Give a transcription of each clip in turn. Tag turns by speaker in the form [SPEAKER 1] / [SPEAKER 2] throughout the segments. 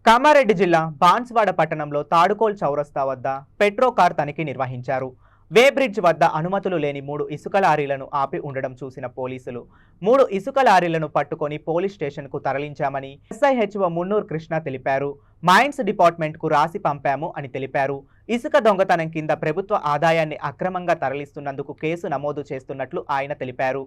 [SPEAKER 1] కామారెడ్డి జిల్లా బాన్స్వాడ పట్టణంలో తాడుకోల్ చౌరస్తా వద్ద పెట్రో కార్ తనిఖీ నిర్వహించారు. వే బ్రిడ్జ్ వద్ద అనుమతులు లేని 3 ఇసుక లారీలను ఆపి ఉండడం చూసిన పోలీసులు 3 ఇసుక లారీలను పట్టుకొని పోలీస్ స్టేషన్కు తరలించామని ఎస్ఐహెచ్ఓ మున్నూర్ కృష్ణ తెలిపారు. మైన్స్ డిపార్ట్మెంట్కు రాసి పంపాము అని తెలిపారు. ఇసుక దొంగతనం కింద ప్రభుత్వ ఆదాయాన్ని అక్రమంగా తరలిస్తున్నందుకు కేసు నమోదు చేస్తున్నట్లు ఆయన తెలిపారు.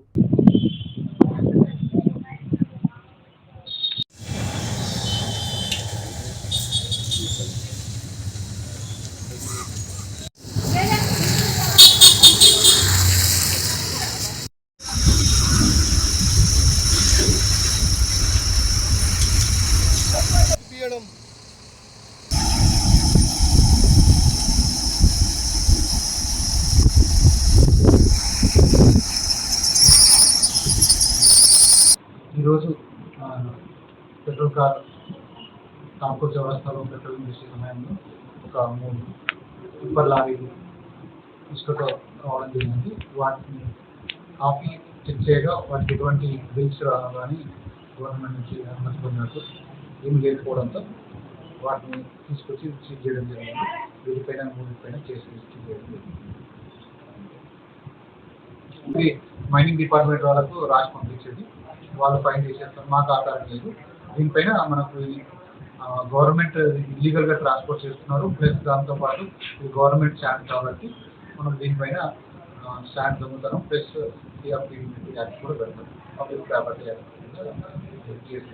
[SPEAKER 2] ఈరోజు పెట్రోల్ కార్ తాంపూర్ చౌరస్తాలో పెట్రోల్ చేసే సమయంలో ఒక 3 టిప్పర్ లారీలు ఇసుకతో రావడం జరిగింది. వాటిని ఆపి చెక్ చేయగా వాటికి ఎటువంటి బిల్స్ కానీ గవర్నమెంట్ నుంచి అనుమతి పొందినట్టు ఏమి లేకపోవడంతో వాటిని తీసుకొచ్చి సీజ్ చేయడం జరిగింది. వీటిపైన 3 కేసు రిజిస్టర్ చేయడం జరిగింది. మైనింగ్ డిపార్ట్మెంట్ వాళ్ళకు రాసి పంపించేది, వాళ్ళు ఫైన్ చేసేస్తారు, మాకు ఆధారం లేదు. దీనిపైన మనకు గవర్నమెంట్ ఇల్లీగల్గా ట్రాన్స్పోర్ట్ చేస్తున్నారు, ప్లస్ దాంతోపాటు ఇది గవర్నమెంట్ స్టాండ్ కాబట్టి మనం దీనిపైన స్టాండ్ దొంగతనం ప్లస్ సిఆర్పి యాక్ట్ కూడా పెడతాం, పబ్లిక్ ప్రాపర్టీ యాక్ట్ కేసు